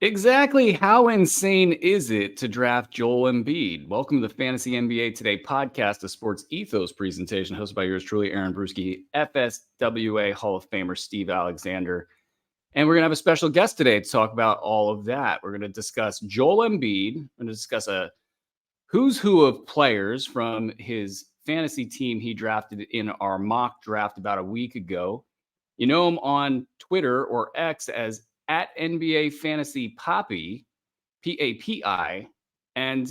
Exactly how insane is it to draft Joel Embiid? Welcome to the Fantasy NBA Today podcast, a sports ethos presentation hosted by yours truly, Aaron Bruski, FSWA Hall of Famer Steve Alexander. And we're going to have a special guest today to talk about all of that. We're going to discuss Joel Embiid. We're going to discuss a who's who of players from his fantasy team he drafted in our mock draft about a week ago. You know him on Twitter or X as at NBA Fantasy Papi, Papi, and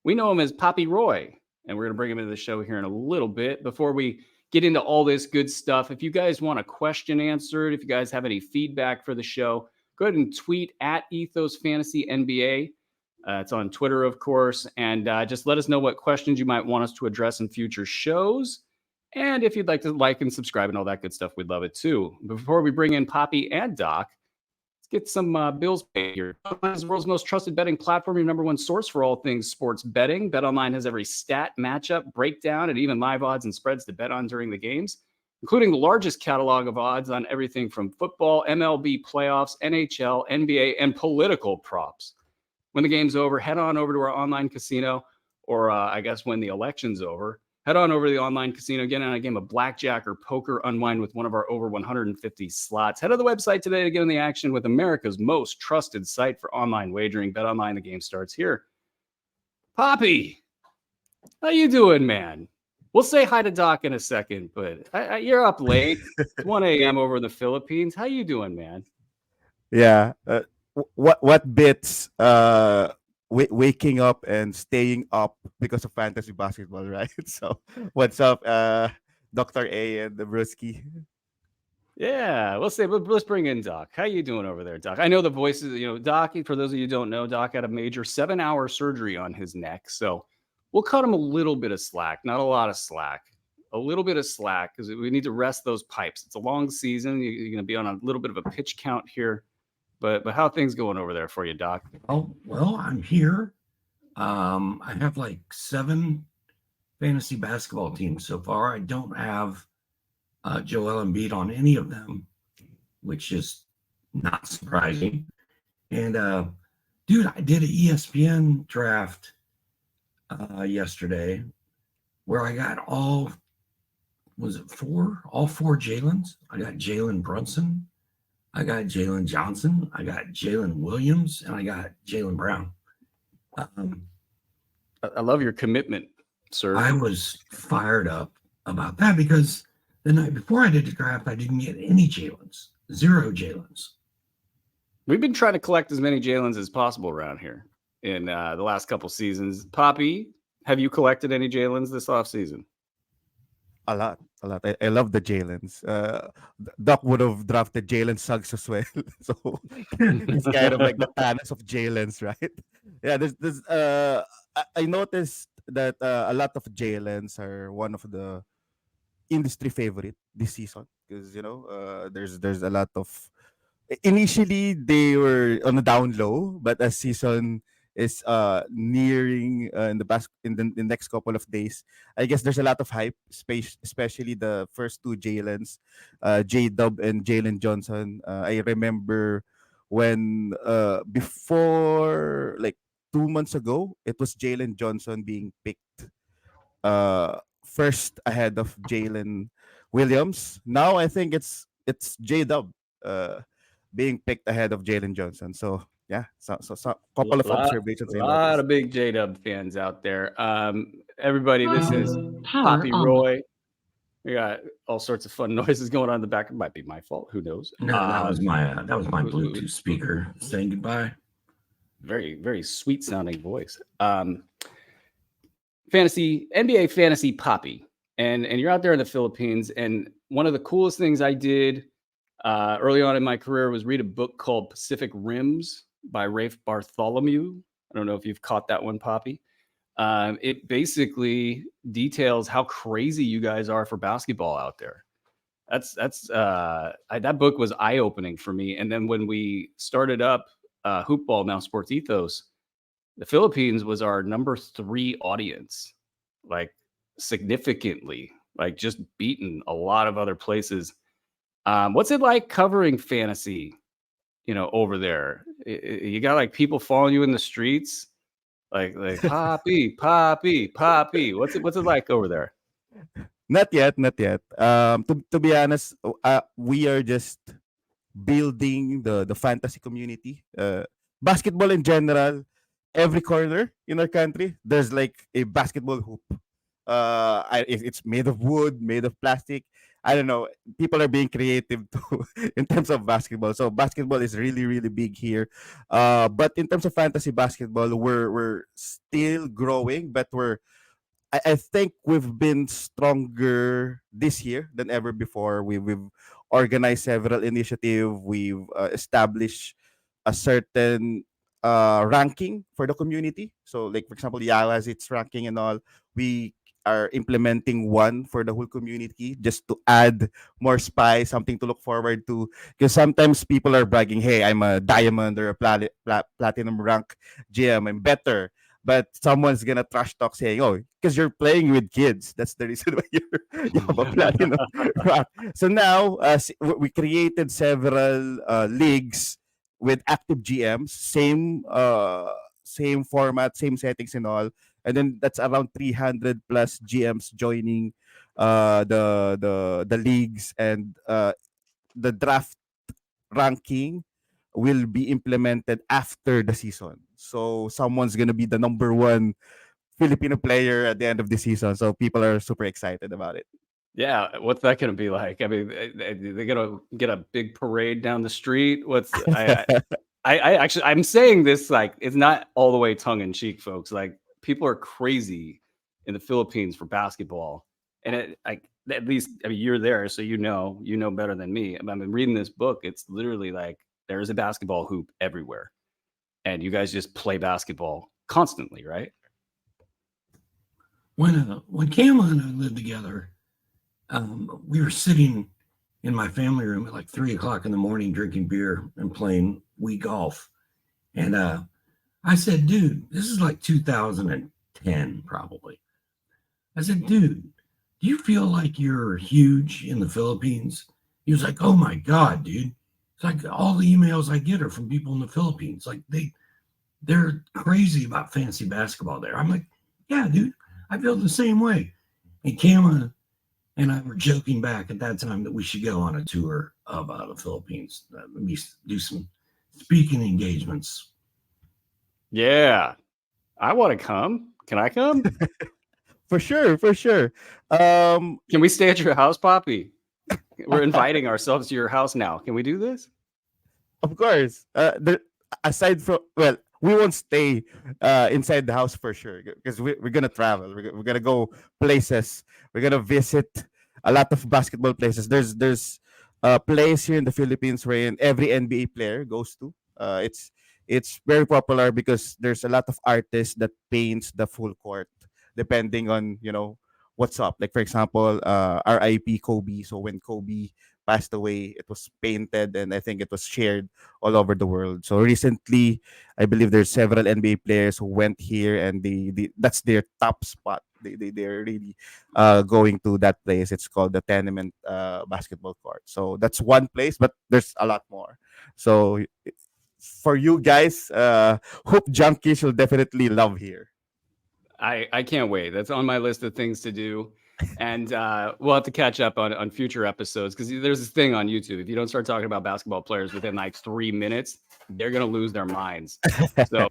we know him as Papi Roi. And we're going to bring him into the show here in a little bit. Before we get into all this good stuff, if you guys want a question answered, if you guys have any feedback for the show, go ahead and tweet at Ethos Fantasy NBA. It's on Twitter, of course. And just let us know what questions you might want us to address in future shows. And if you'd like to like and subscribe and all that good stuff, we'd love it too. Before we bring in Papi and Doc, let's get some bills paid here. BetOnline is the world's most trusted betting platform, your number one source for all things sports betting. BetOnline has every stat, matchup, breakdown, and even live odds and spreads to bet on during the games, including the largest catalog of odds on everything from football, MLB playoffs, NHL, NBA, and political props. When the game's over, head on over to our online casino, or I guess when the election's over, head on over to the online casino, get on a game of blackjack or poker, unwind with one of our over 150 slots. Head to the website today to get in the action with America's most trusted site for online wagering. BetOnline, the game starts here. Papi, how you doing, man? We'll say hi to Doc in a second, but you're up late. It's 1 a.m. over in the Philippines. How you doing, man? Yeah. What bits waking up and staying up because of fantasy basketball, right? So what's up, Dr. A and the Bruski? Yeah, let's bring in Doc. How you doing over there, Doc? I know the voices, Doc, for those of you who don't know, Doc had a major 7-hour surgery on his neck. So we'll cut him a little bit of slack, not a lot of slack, a little bit of slack because we need to rest those pipes. It's a long season. You're going to be on a little bit of a pitch count here. But how are things going over there for you, Doc? Well, I'm here. I have like 7 fantasy basketball teams so far. I don't have Joel Embiid on any of them, which is not surprising. And dude, I did an ESPN draft yesterday where I got all 4 Jaylens. I got Jaylen Brunson, I got Jalen Johnson, I got Jalen Williams, and I got Jaylen Brown. I love your commitment, sir. I was fired up about that because the night before I did the draft, I didn't get any Jaylens, 0 Jaylens. We've been trying to collect as many Jaylens as possible around here in the last couple seasons. Papi, have you collected any Jaylens this offseason? A lot. I love the Jaylens. Doc would have drafted Jalen Suggs as well. So it's kind of like the Thanos of Jalen's, right? Yeah, I noticed that a lot of Jalen's are one of the industry favorite this season because there's a lot of initially they were on a down low, but as season is nearing in the next couple of days, I guess there's a lot of hype, especially the first 2 Jalen's, J Dub and Jalen Johnson. I remember when before like 2 months ago, it was Jalen Johnson being picked first ahead of Jalen Williams. Now I think it's J Dub being picked ahead of Jalen Johnson. So yeah, so couple of observations. A lot of big J-Dub fans out there. Everybody, this is Papi Roi. We got all sorts of fun noises going on in the back. It might be my fault. Who knows? No, that was my Bluetooth speaker saying goodbye. Very, very sweet sounding voice. NBA Fantasy Papi, and you're out there in the Philippines. And one of the coolest things I did early on in my career was read a book called Pacific Rims by Rafe Bartholomew. I don't know if you've caught that one, Papi. It basically details how crazy you guys are for basketball out there. That book was eye-opening for me. And then when we started up Hoopball, now SportsEthos, the Philippines was our number 3 audience, like significantly, like just beating a lot of other places. What's it like covering fantasy, over there? You got like people following you in the streets, like Papi, Papi, Papi. What's it like over there? Not yet, not yet. To be honest, we are just building the fantasy community. Basketball in general, every corner in our country, there's like a basketball hoop. It's made of wood, made of plastic. I don't know. People are being creative too in terms of basketball. So basketball is really, really big here. But in terms of fantasy basketball, we're still growing, but I think we've been stronger this year than ever before. We've organized several initiatives. We've established a certain ranking for the community. So, like for example, Yao has its ranking and all. We are implementing one for the whole community just to add more spice, something to look forward to. Because sometimes people are bragging, "Hey, I'm a diamond or a platinum rank GM. I'm better." But someone's gonna trash talk saying, "Oh, because you're playing with kids. That's the reason why you have a platinum rank." So now, we created several leagues with active GMs, same format, same settings and all, and then that's around 300 plus GMs joining the leagues, and the draft ranking will be implemented after the season. So someone's gonna be the number one Filipino player at the end of the season. So people are super excited about it. Yeah, what's that gonna be like? I mean, they're gonna get a big parade down the street. I actually I'm saying this like it's not all the way tongue in cheek, folks. Like people are crazy in the Philippines for basketball, and at least I mean you're there, so you know better than me. I've been reading this book. It's literally like there's a basketball hoop everywhere, and you guys just play basketball constantly, right? When Kayla and I lived together, we were sitting in my family room at like 3 o'clock in the morning drinking beer and playing Wii golf. And I said, dude, this is like 2010 probably. I said, dude, do you feel like you're huge in the Philippines? He was like, oh my God, dude. It's like all the emails I get are from people in the Philippines. Like they're crazy about fantasy basketball there. I'm like, yeah, dude, I feel the same way. And Kama and I were joking back at that time that we should go on a tour of the Philippines. Maybe do some speaking engagements. Yeah, I want to come. Can I come? For sure, for sure. Can we stay at your house, Poppy? We're inviting ourselves to your house now. Can we do this? Of course. Aside from, well, we won't stay inside the house for sure because we're gonna travel. We're gonna go places. We're gonna visit a lot of basketball places. There's a place here in the Philippines wherein every NBA player goes to. It's very popular because there's a lot of artists that paints the full court depending on what's up. Like for example, RIP Kobe. So when Kobe passed away, it was painted and I think it was shared all over the world. So recently, I believe there's several NBA players who went here and that's their top spot. They're really going to that place. It's called the Tenement Basketball Court. So that's one place, but there's a lot more. So for you guys, Hoop Junkies will definitely love here. I can't wait. That's on my list of things to do. And we'll have to catch up on future episodes because there's this thing on YouTube. If you don't start talking about basketball players within like 3 minutes, they're going to lose their minds. So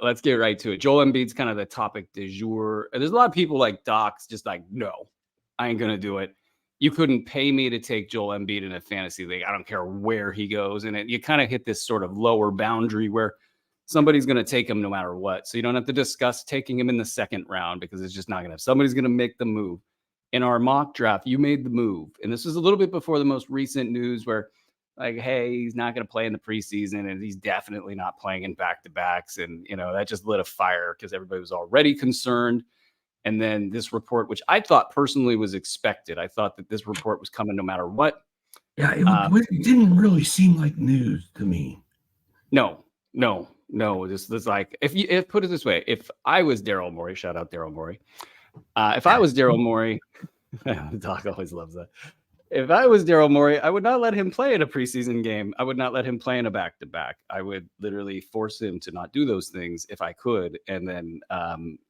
let's get right to it. Joel Embiid's kind of the topic du jour. There's a lot of people like Doc's just like, no, I ain't going to do it. You couldn't pay me to take Joel Embiid in a fantasy league. I don't care where he goes. And you kind of hit this sort of lower boundary where somebody's going to take him no matter what. So you don't have to discuss taking him in the second round because it's just not going to. Somebody's going to make the move. In our mock draft, you made the move. And this was a little bit before the most recent news where, like, hey, he's not going to play in the preseason and he's definitely not playing in back-to-backs. And, that just lit a fire because everybody was already concerned. And then this report, which I thought personally was expected. I thought that this report was coming no matter what. Yeah, it didn't really seem like news to me. No. This like if put it this way, if I was Daryl Morey, shout out Daryl Morey. If I was Daryl Morey, Doc always loves that. If I was Daryl Morey, I would not let him play in a preseason game. I would not let him play in a back-to-back. I would literally force him to not do those things if I could. And then,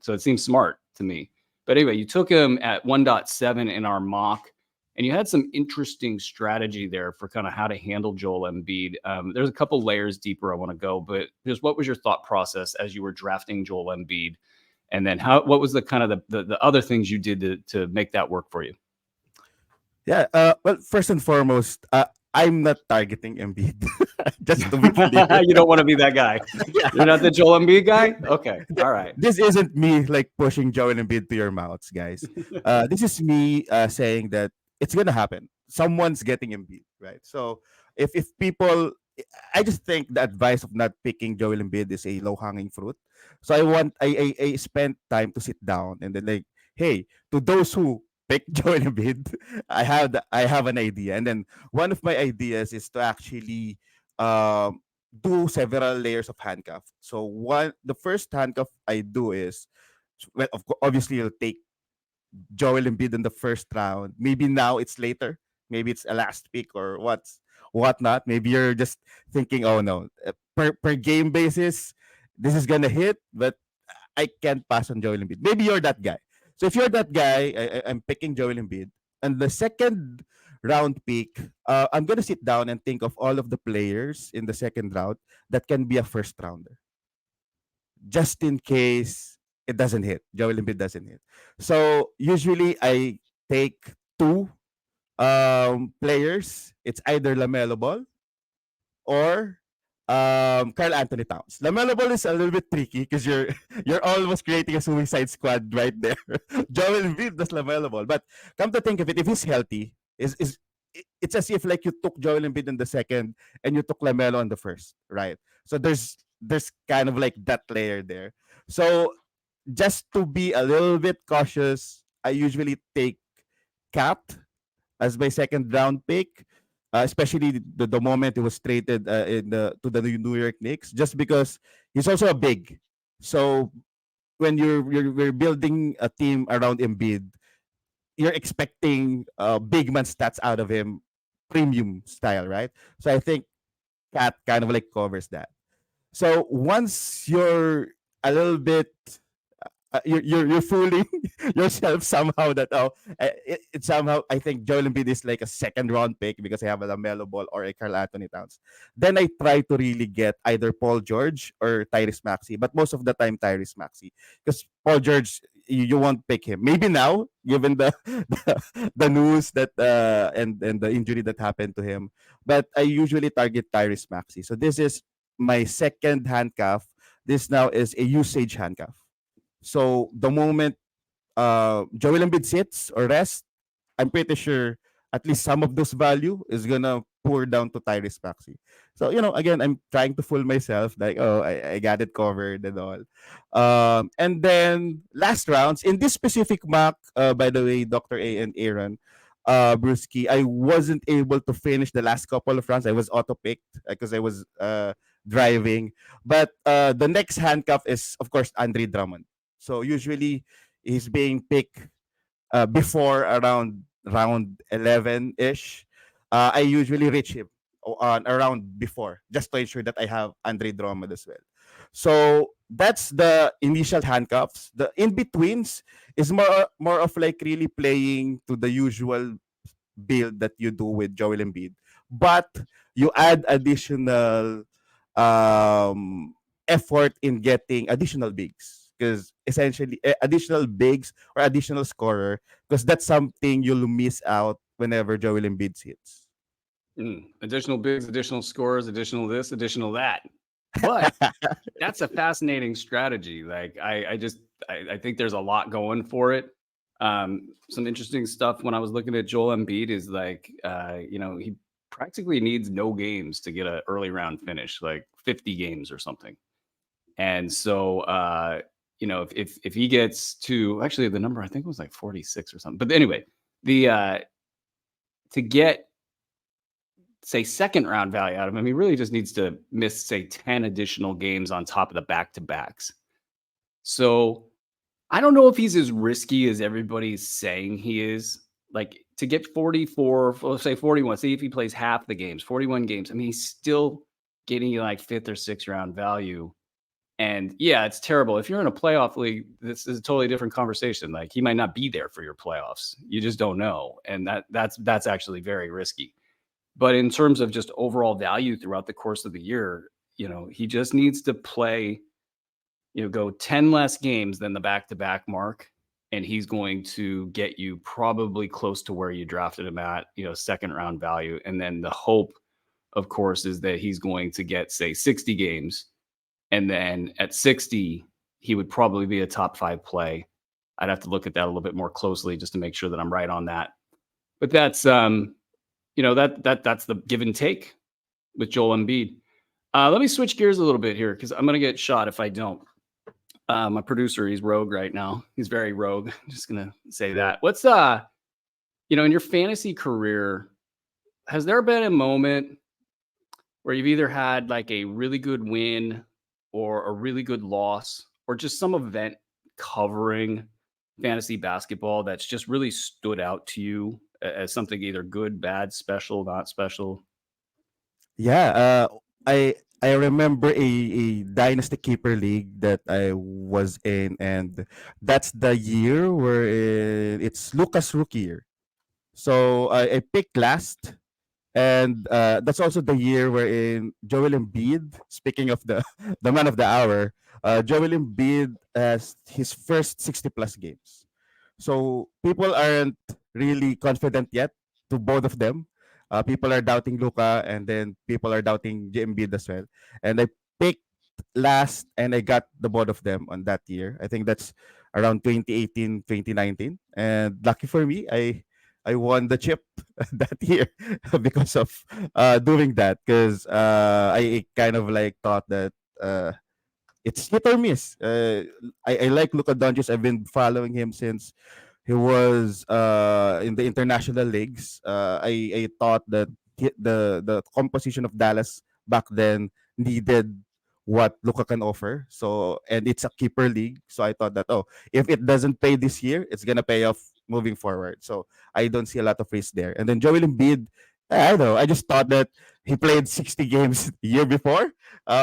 so it seems smart to me. But anyway, you took him at 1.7 in our mock, and you had some interesting strategy there for kind of how to handle Joel Embiid. There's a couple layers deeper I want to go, but just what was your thought process as you were drafting Joel Embiid? And then what was the kind of the other things you did to make that work for you? Yeah. Well, first and foremost, I'm not targeting Embiid. Just to be clear. You don't want to be that guy. Yeah. You're not the Joel Embiid guy? Okay. All right. This isn't me like pushing Joel Embiid to your mouths, guys. This is me saying that it's gonna happen. Someone's getting Embiid, right? So if people, I just think the advice of not picking Joel Embiid is a low hanging fruit. So I spent time to sit down and then like, hey, to those who pick Joel Embiid, I have an idea, and then one of my ideas is to actually um do several layers of handcuff. So the first handcuff I do is, well, obviously you'll take Joel Embiid in the first round. Maybe now it's later. Maybe it's a last pick or whatnot. Maybe you're just thinking, oh no, per game basis, this is gonna hit, but I can't pass on Joel Embiid. Maybe you're that guy. So if you're that guy, I'm picking Joel Embiid. And the second round pick, I'm gonna sit down and think of all of the players in the second round that can be a first rounder, just in case it doesn't hit. Joel Embiid doesn't hit. So usually I take two players. It's either Lamelo Ball or Carl Anthony Towns. LaMelo Ball is a little bit tricky because you're almost creating a suicide squad right there. Joel Embiid does LaMelo Ball, but come to think of it, if he's healthy, is it's as if like you took Joel Embiid in the second and you took LaMelo in the first, right? So there's kind of like that layer there. So just to be a little bit cautious, I usually take Cat as my second round pick, especially the moment he was traded to the New York Knicks, just because he's also a big. So when you're building a team around Embiid, you're expecting big man stats out of him, premium style, right? So I think Cat kind of like covers that. So once you're a little bit you're fooling yourself somehow that it somehow I think Joel Embiid is like a second round pick because I have a Lamelo Ball or a Karl Anthony Towns. Then I try to really get either Paul George or Tyrese Maxey, but most of the time Tyrese Maxey because Paul George you won't pick him. Maybe now, given the news that and the injury that happened to him, but I usually target Tyrese Maxey. So this is my second handcuff. This now is a usage handcuff. So the moment Joel Embiid sits or rests, I'm pretty sure at least some of this value is gonna pour down to Tyrese Maxey. So again, I'm trying to fool myself like, oh, I got it covered and all. And then last rounds in this specific mock, by the way, Dr. A and Aaron, Bruski, I wasn't able to finish the last couple of rounds. I was auto picked because I was driving. But the next handcuff is of course Andre Drummond. So usually he's being picked before around round 11 ish. I usually reach him on around before just to ensure that I have Andre Drummond as well. So that's the initial handcuffs. The in betweens is more of like really playing to the usual build that you do with Joel Embiid, but you add additional effort in getting additional bigs because essentially additional bigs or additional scorer because that's something you'll miss out whenever Joel Embiid hits. Additional bigs, additional scores, additional this, additional that. But that's a fascinating strategy. Like I think there's a lot going for it. Some interesting stuff when I was looking at Joel Embiid is like, he practically needs no games to get an early round finish, like 50 games or something. And so, if he gets to actually the number I think was like 46 or something. But anyway, the to get say second round value out of him, he really just needs to miss say 10 additional games on top of the back-to-backs. So I don't know if he's as risky as everybody's saying he is. Like to get 44, let's say 41, see if he plays half the games, 41 games. I mean, he's still getting you like 5th or 6th round value. And yeah, it's terrible. If you're in a playoff league, this is a totally different conversation. Like he might not be there for your playoffs. You just don't know. And that's actually very risky. But in terms of just overall value throughout the course of the year, he just needs to play, go 10 less games than the back-to-back mark. And he's going to get you probably close to where you drafted him at, 2nd round value. And then the hope, of course, is that he's going to get, say, 60 games. And then at 60, he would probably be a top 5 play. I'd have to look at that a little bit more closely just to make sure that I'm right on that. But that's, that's the give and take with Joel Embiid. Let me switch gears a little bit here because I'm going to get shot if I don't. My producer, he's rogue right now. He's very rogue. I'm just going to say that. What's, in your fantasy career, has there been a moment where you've either had like a really good win or a really good loss, or just some event covering fantasy basketball that's just really stood out to you as something either good, bad, special, not special? Yeah, I remember a dynasty keeper league that I was in, and that's the year where it's Lucas rookie year. So I picked last, and that's also the year wherein Joel Embiid. Speaking of the the man of the hour, Joel Embiid has his first 60 plus games. So people aren't really confident yet to both of them. People are doubting Luka, and then people are doubting Embiid as well. And I picked last, and I got the both of them on that year. I think that's around 2018, 2019. And lucky for me, I won the chip that year because of doing that. Because I kind of like thought that it's hit or miss. I like Luka Doncic. I've been following him since he was in the international leagues. I thought that the composition of Dallas back then needed what Luka can offer. So, and it's a keeper league. So I thought that, oh, if it doesn't pay this year, it's gonna pay off moving forward. So I don't see a lot of risk there. And then Joel Embiid, I don't know. I just thought that he played 60 games the year before.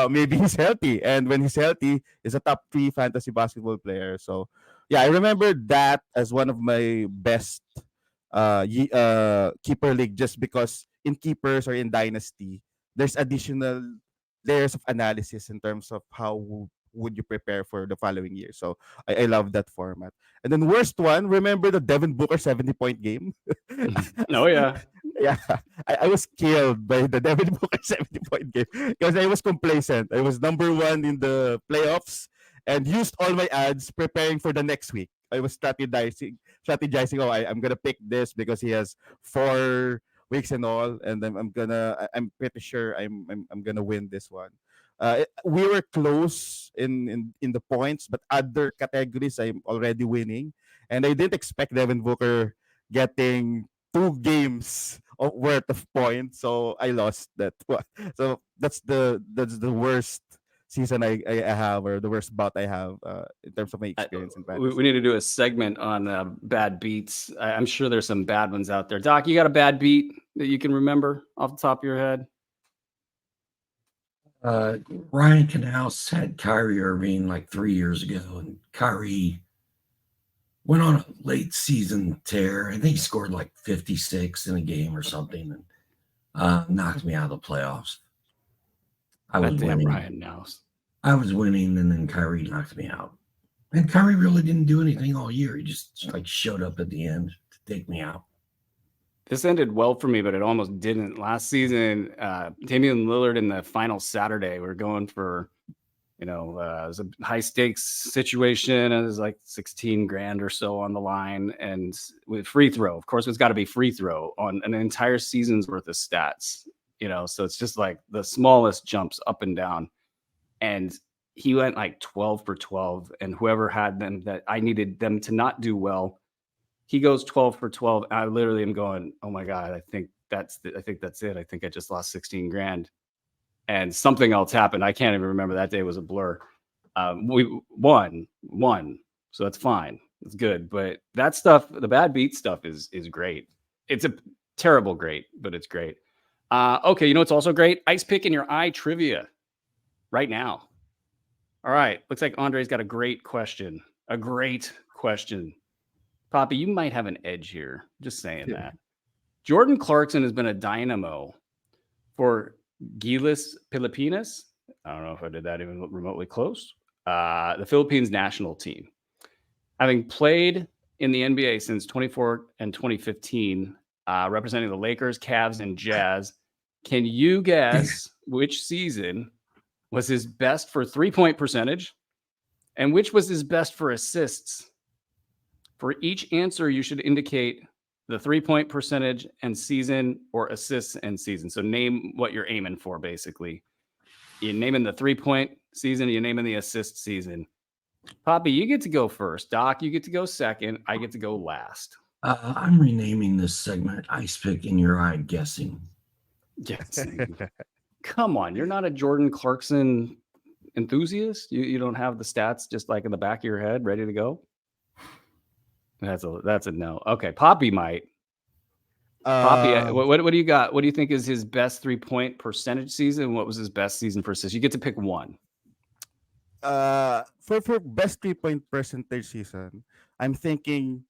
Maybe he's healthy, and when he's healthy, he's a top 3 fantasy basketball player. So yeah, I remember that as one of my best keeper league, just because in keepers or in dynasty, there's additional layers of analysis in terms of how would you prepare for the following year. So I love that format. And then worst one, remember the Devin Booker 70-point game? Oh, yeah. Yeah, I was killed by the Devin Booker 70-point game because I was complacent. I was number 1 in the playoffs and used all my ads preparing for the next week. I was strategizing. Oh, I'm gonna pick this because he has 4 weeks and all, and then I'm pretty sure I'm gonna win this one. We were close in the points, but other categories I'm already winning, and I didn't expect Devin Booker getting 2 games of worth of points, so I lost that one. So that's the worst season I have, or the worst bout I have in terms of my experience in fantasy. We need to do a segment on bad beats. I'm sure there's some bad ones out there. Doc, you got a bad beat that you can remember off the top of your head? Ryan Canals had Kyrie Irving like 3 years ago, and Kyrie went on a late season tear. I think he scored like 56 in a game or something, and knocked me out of the playoffs. I was winning. Ryan Naus. I was winning, and then Kyrie knocked me out. And Kyrie really didn't do anything all year. He just like showed up at the end to take me out. This ended well for me, but it almost didn't. Last season, Damian Lillard in the final Saturday, we're going for, it was a high stakes situation. It was like 16 grand or so on the line, and with free throw, of course, it's got to be free throw on an entire season's worth of stats, so it's just like the smallest jumps up and down. And he went like 12 for 12, and whoever had them that I needed them to not do well, he goes 12 for 12. I literally am going, oh my God, I think that's it. I think I just lost 16 grand. And something else happened. I can't even remember. That day was a blur. We won, so that's fine. It's good. But that stuff, the bad beat stuff is great. It's a terrible great, but it's great. Okay, you know what's also great? Ice Pick in Your Eye trivia right now. All right, looks like Andre's got a great question. A great question. Papi, you might have an edge here. Just saying that. Jordan Clarkson has been a dynamo for Gilas Pilipinas. I don't know if I did that even remotely close. The Philippines national team. Having played in the NBA since 2014 and 2015, representing the Lakers, Cavs, and Jazz, can you guess which season was his best for three-point percentage and which was his best for assists? For each answer, you should indicate the three-point percentage and season, or assists and season. So name what you're aiming for, basically. You're naming the three-point season, you're naming the assist season. Papi, you get to go first. Doc, you get to go second. I get to go last. I'm renaming this segment Ice Pick in Your Eye Guessing. Guessing. Come on, you're not a Jordan Clarkson enthusiast? You don't have the stats just like in the back of your head ready to go? That's a no. Okay, Papi might. Papi, what do you got? What do you think is his best three-point percentage season? What was his best season for assists? You get to pick one. For best 3-point percentage season, I'm thinking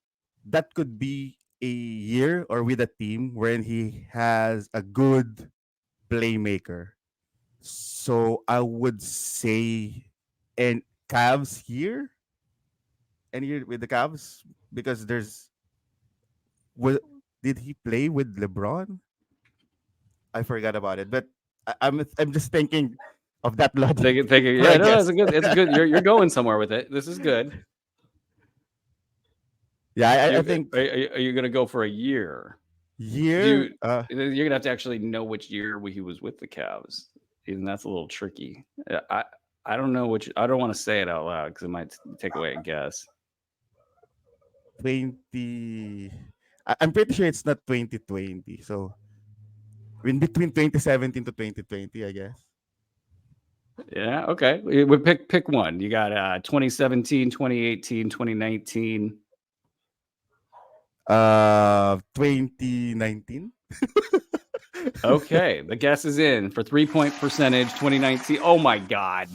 that could be a year or with a team wherein he has a good playmaker. So I would say and Cavs here. And year with the Cavs because did he play with LeBron? I forgot about it, but I'm just thinking of that logic. Thinking, yeah, no, it's good. You're going somewhere with it. This is good. Yeah, I think. Are you going to go for a year? Year? You're going to have to actually know which year he was with the Cavs. And that's a little tricky. I don't know which. I don't want to say it out loud because it might take away a guess. 20. I'm pretty sure it's not 2020. So in between 2017 to 2020, I guess. Yeah, okay. We pick one. You got 2017, 2018, 2019. 2019. Okay, the guess is in for 3-point percentage 2019. Oh my God.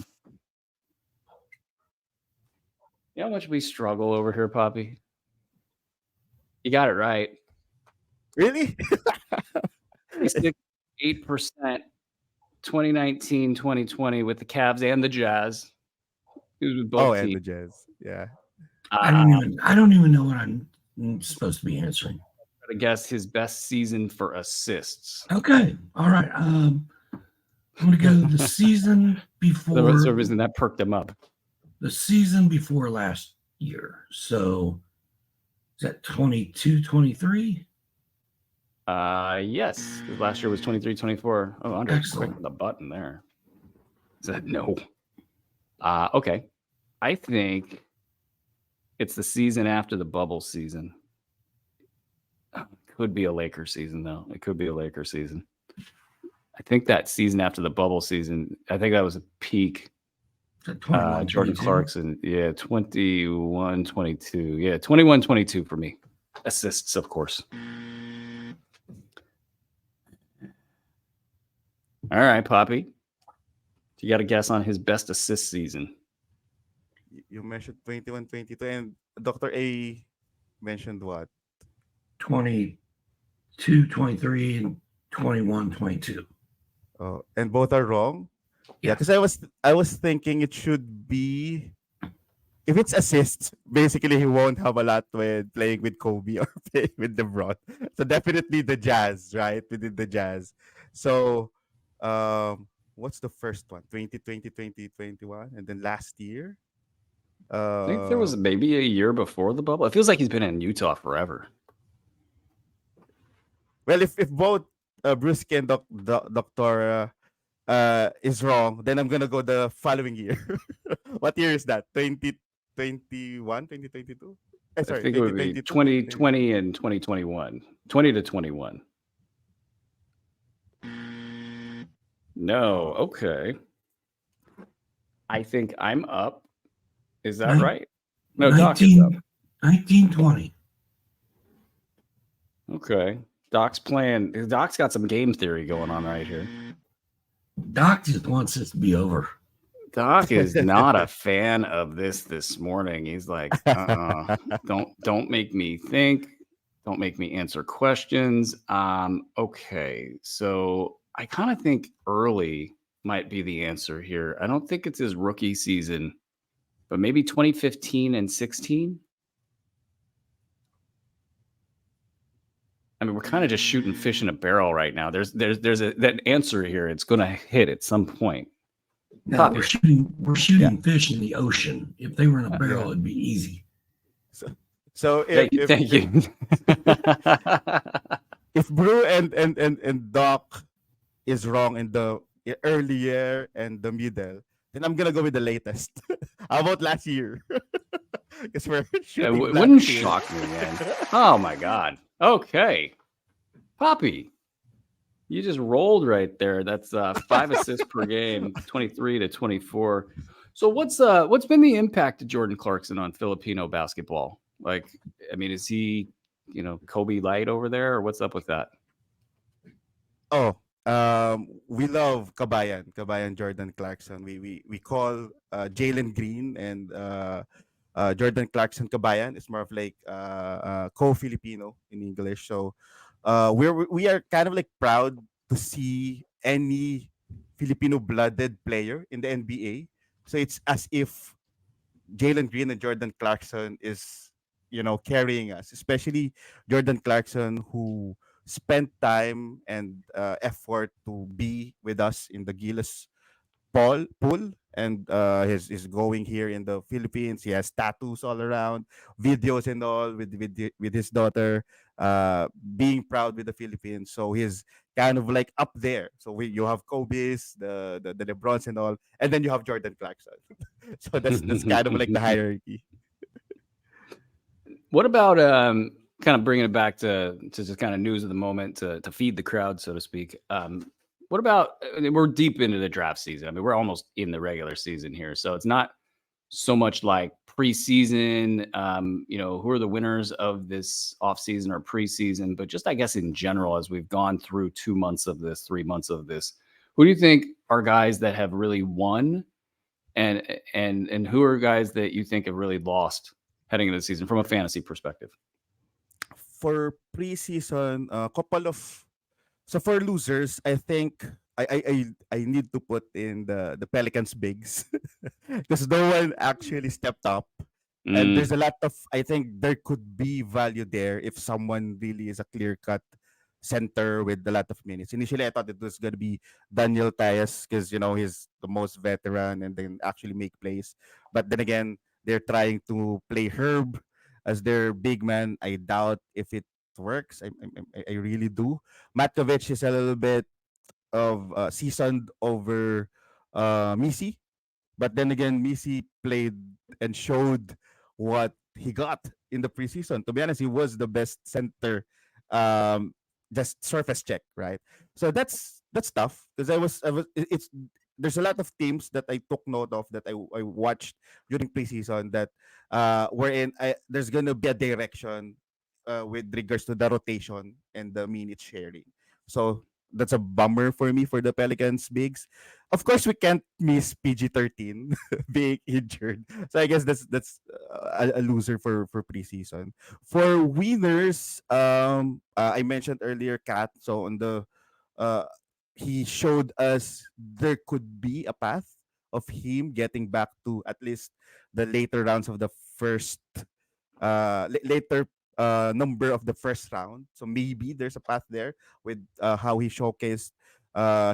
You know how much we struggle over here, Papi? You got it right. Really? 8%, 2019, 2020 with the Cavs and the Jazz. He was with both teams. And the Jazz. Yeah. I don't even know what I'm supposed to be answering. I guess his best season for assists. Okay. All right. I'm going to go the season before. The reason that perked him up. The season before last year. So is that 22, 23? Yes. Last year was 23, 24. Oh, Andre's quick with the button there. Said no. Okay. I think it's the season after the bubble season. Could be a Lakers season, though. It could be a Lakers season. I think that season after the bubble season, I think that was a peak. Jordan Clarkson. Yeah, 21, 22. Yeah, 21, 22 for me. Assists, of course. All right, Papi. You got a guess on his best assist season? You mentioned 21, 22, and Dr. A mentioned what? 22, 23, and 21, 22. Oh, and both are wrong? Yeah, because I was thinking it should be, if it's assists, basically he won't have a lot with playing with Kobe or playing with LeBron. So definitely the Jazz, right? We did the Jazz. So what's the first one? 2020, 2021, and then last year? I think there was maybe a year before the bubble. It feels like he's been in Utah forever. Well, if both Bruski and Dr. Is wrong, then I'm gonna go the following year. What year is that? 2021, 2022? Sorry, I think it would be 2020 and 2021. 20 to 21. No, okay. I think I'm up. Is that right? No, 19, Doc is up. 1920. Okay. Doc's playing. Doc's got some game theory going on right here. Doc just wants this to be over. Doc is not a fan of this morning. He's like, don't make me think. Don't make me answer questions. Okay, so I kind of think early might be the answer here. I don't think it's his rookie season, but maybe 2015 and 16. I mean, we're kind of just shooting fish in a barrel right now. There's that answer here. It's going to hit at some point. No, Papi. we're shooting fish in the ocean. If they were in a barrel, it'd be easy. So Thank you. If Brew and Doc is wrong in the earlier and the middle, then I'm gonna go with the latest. How about last year? Because we're shooting it wouldn't here. shock me, man. Oh my god. Okay, Papi, you just rolled right there. That's 5 assists per game, 23 to 24. So what's been the impact of Jordan Clarkson on Filipino basketball? Like, I mean, is he, Kobe Light over there, or what's up with that? Oh, we love Kabayan Jordan Clarkson. We call Jaylen Green and Jordan Clarkson Kabayan. It's more of like co-Filipino in English. So we are kind of like proud to see any Filipino blooded player in the NBA. So it's as if Jaylen Green and Jordan Clarkson is, carrying us, especially Jordan Clarkson, who spent time and effort to be with us in the Gilas pool, and he's going here in the Philippines. He has tattoos all around, videos and all with his daughter, being proud with the Philippines. So he's kind of like up there. So you have Kobe's, the LeBrons and all, and then you have Jordan Clarkson. So that's kind of like the hierarchy. What about kind of bringing it back to just kind of news of the moment to feed the crowd, so to speak? What about, we're deep into the draft season. I mean, we're almost in the regular season here. So it's not so much like preseason, who are the winners of this offseason or preseason, but just, I guess, in general, as we've gone through 2 months of this, 3 months of this, who do you think are guys that have really won? And who are guys that you think have really lost heading into the season from a fantasy perspective? For preseason, couple of, so for losers, I think I need to put in the Pelicans bigs because no one actually stepped up, and there's a lot of, I think there could be value there if someone really is a clear cut center with a lot of minutes. Initially, I thought it was gonna be Daniel Tyus because he's the most veteran and then actually make plays. But then again, they're trying to play Herb as their big man. I doubt if it works. I really do. Matkovic is a little bit of seasoned over Misi, but then again, Misi played and showed what he got in the preseason. To be honest, he was the best center. Um, just surface check, right? So that's tough because it's there's a lot of teams that I took note of that I watched during preseason that wherein there's gonna be a direction with regards to the rotation and the minute sharing. So that's a bummer for me for the Pelicans bigs. Of course, we can't miss PG-13 being injured. So I guess that's a loser for preseason. For winners, I mentioned earlier Kat. So on the uh, he showed us there could be a path of him getting back to at least the later rounds of the first later number of the first round. So maybe there's a path there with how he showcased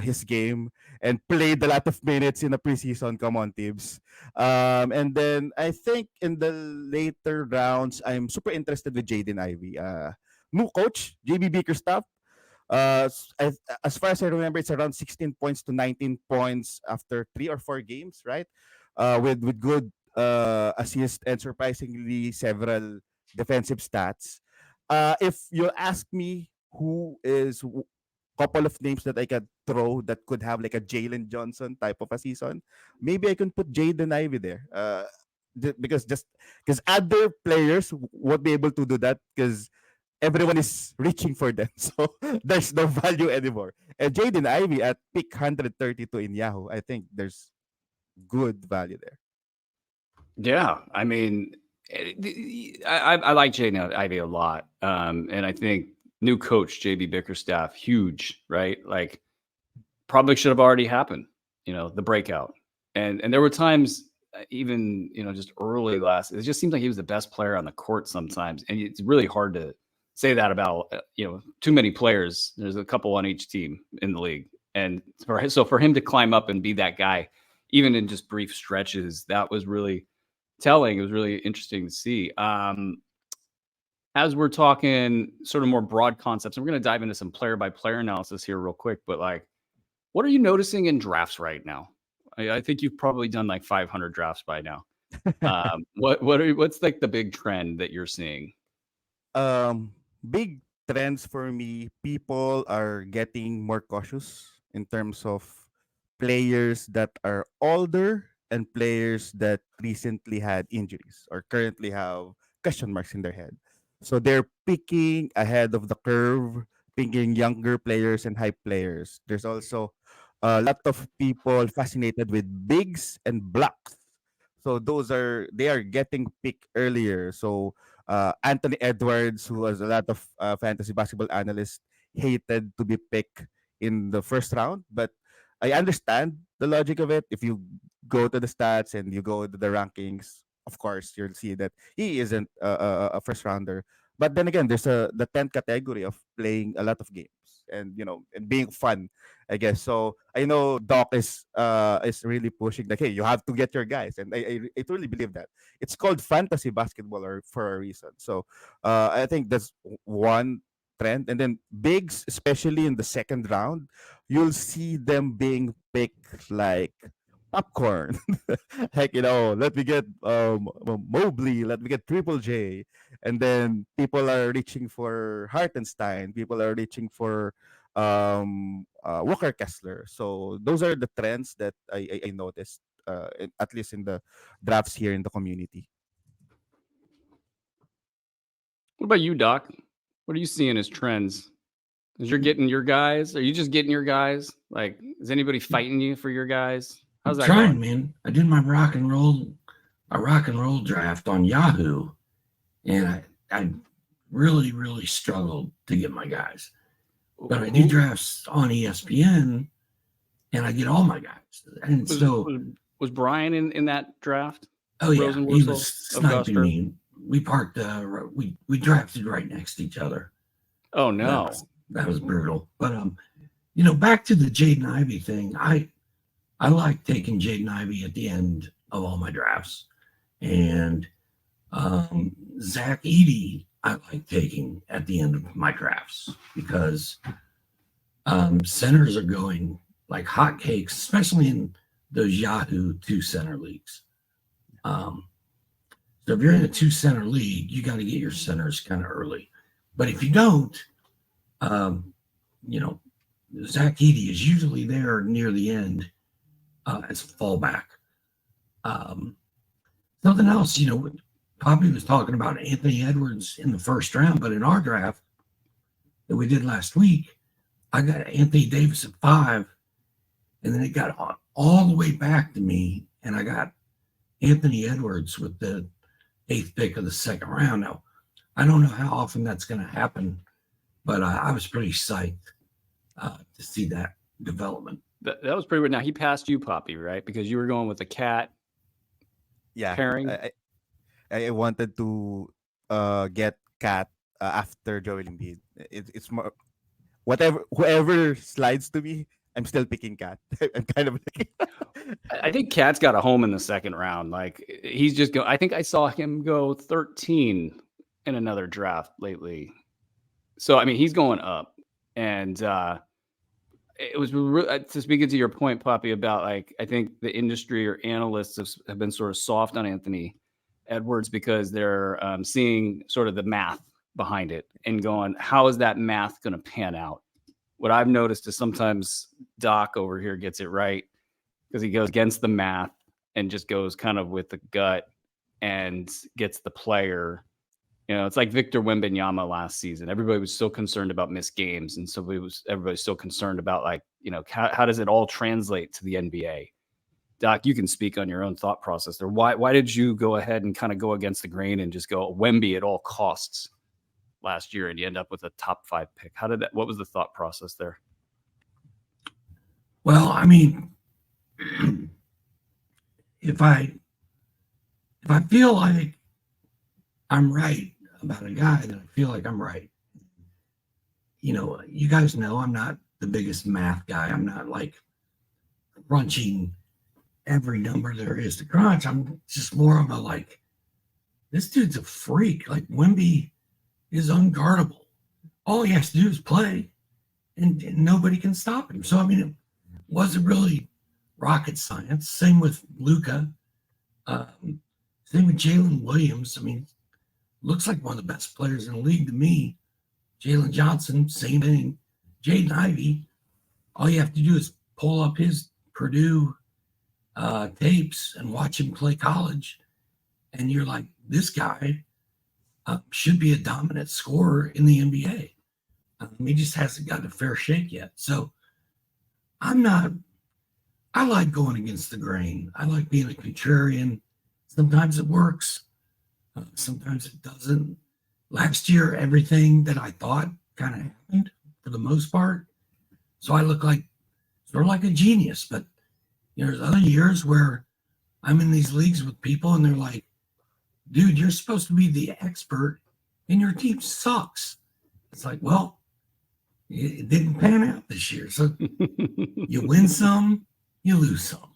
his game and played a lot of minutes in the preseason. Come on, Tibbs. And then I think in the later rounds, I'm super interested with Jaden Ivey. New coach, JB Bickerstaff. As far as I remember, it's around 16 points to 19 points after 3 or 4 games, right? With good assist and surprisingly several defensive stats. If you ask me who is couple of names that I could throw that could have like a Jalen Johnson type of a season, maybe I can put Jaden Ivey there. Because other players won't be able to do that because everyone is reaching for them. So there's no value anymore. And Jaden Ivey at pick 132 in Yahoo, I think there's good value there. Yeah, I mean, I like Jaden Ivey a lot, and I think new coach JB Bickerstaff, huge, right? Like, probably should have already happened. The breakout, and there were times, even just early last. It just seems like he was the best player on the court sometimes, and it's really hard to say that about too many players. There's a couple on each team in the league, and for him to climb up and be that guy, even in just brief stretches, that was really telling. It was really interesting to see. As we're talking sort of more broad concepts, and we're going to dive into some player by player analysis here real quick, but like, what are you noticing in drafts right now? I think you've probably done like 500 drafts by now. What's like the big trend that you're seeing? Big trends for me, people are getting more cautious in terms of players that are older and players that recently had injuries or currently have question marks in their head. So they're picking ahead of the curve, picking younger players and hype players. There's also a lot of people fascinated with bigs and blocks. So they are getting picked earlier. So Anthony Edwards, who was a lot of fantasy basketball analysts hated to be picked in the first round, but I understand the logic of it. If you go to the stats and you go to the rankings, of course you'll see that he isn't a first rounder. But then again, there's the 10th category of playing a lot of games and and being fun, I guess. So I know Doc is really pushing like, hey, you have to get your guys, and I truly believe that it's called fantasy basketball or for a reason. So I think that's one trend, and then bigs, especially in the second round, you'll see them being picked like popcorn. Like, let me get Mobley, let me get Triple J. And then people are reaching for Hartenstein, people are reaching for Walker Kessler. So those are the trends that I noticed, at least in the drafts here in the community. What about you, Doc? What are you seeing as trends? As you're getting your guys? Are you just getting your guys? Like, is anybody fighting you for your guys? How's I'm that trying, going? man. I did my rock and roll draft on Yahoo, and I really, really struggled to get my guys. But I do drafts on ESPN, and I get all my guys. And Was Brian in that draft? oh yeah, he Rosenworcel was of sniping Guster? me. We parked. We drafted right next to each other. Oh no, that was brutal. But back to the Jaden Ivey thing. I like taking Jaden Ivey at the end of all my drafts, and Zach Edey I like taking at the end of my drafts because centers are going like hotcakes, especially in those Yahoo 2 center leagues. So if you're in a 2 center league, you got to get your centers kind of early. But if you don't, Zach Edey is usually there near the end as a fallback. Something else, Papi was talking about Anthony Edwards in the first round, but in our draft that we did last week, I got Anthony Davis at 5, and then it got all the way back to me, and I got Anthony Edwards with the 8th pick of the second round. Now, I don't know how often that's going to happen, but I was pretty psyched to see that development. That was pretty weird. Now, he passed you, Papi, right? Because you were going with the cat pairing. I wanted to get Cat after Joel Embiid. It's more whoever slides to me, I'm still picking Cat. I'm kind of like I think Cat's got a home in the second round. Like, he's just go. I think I saw him go 13 in another draft lately. So I mean, he's going up, and it was to speaking to your point, Poppy, about like I think the industry or analysts have been sort of soft on Anthony Edwards because they're seeing sort of the math behind it and going, how is that math going to pan out? What I've noticed is sometimes Doc over here gets it right because he goes against the math and just goes kind of with the gut and gets the player It's like Victor Wembanyama last season. Everybody was so concerned about missed games, and so everybody's so concerned about how does it all translate to the NBA? Doc, you can speak on your own thought process there. Why did you go ahead and kind of go against the grain and just go Wemby at all costs last year, and you end up with a top 5 pick? What was the thought process there? Well, I mean, if I feel like I'm right about a guy, then I feel like I'm right. You guys know I'm not the biggest math guy. I'm not like crunching every number there is to crunch. I'm just more of a this dude's a freak. Like Wemby is unguardable. All he has to do is play, and nobody can stop him. So I mean, it wasn't really rocket science. Same with Luka. Same with Jalen Williams. I mean, looks like one of the best players in the league to me. Jalen Johnson, same thing. Jaden Ivey, all you have to do is pull up his Purdue tapes and watch him play college, and you're like, this guy should be a dominant scorer in the NBA. He just hasn't gotten a fair shake yet. So I like going against the grain. I like being a contrarian. Sometimes it works. Sometimes it doesn't. Last year, everything that I thought kind of happened for the most part. So I look sort of like a genius. But there's other years where I'm in these leagues with people and they're like, dude, you're supposed to be the expert and your team sucks. It's like, well, it didn't pan out this year. So you win some, you lose some.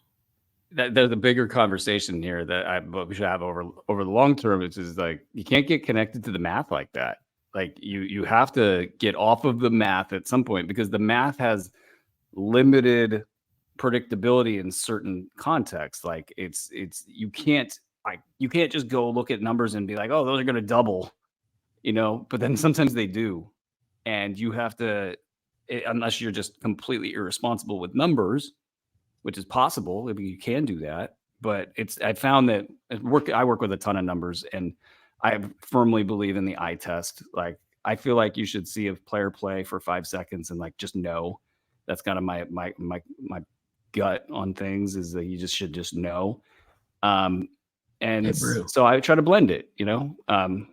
There's a bigger conversation here that we should have over the long term, which is like, you can't get connected to the math like that. Like you have to get off of the math at some point, because the math has limited predictability in certain contexts. Like you can't just go look at numbers and be like, oh, those are going to double, but then sometimes they do. And you have to, unless you're just completely irresponsible with numbers, which is possible. I mean, you can do that, but I found that I work with a ton of numbers, and I firmly believe in the eye test. Like, I feel like you should see a player play for 5 seconds and just know. That's kind of my gut on things, is that you should just know. So I try to blend it,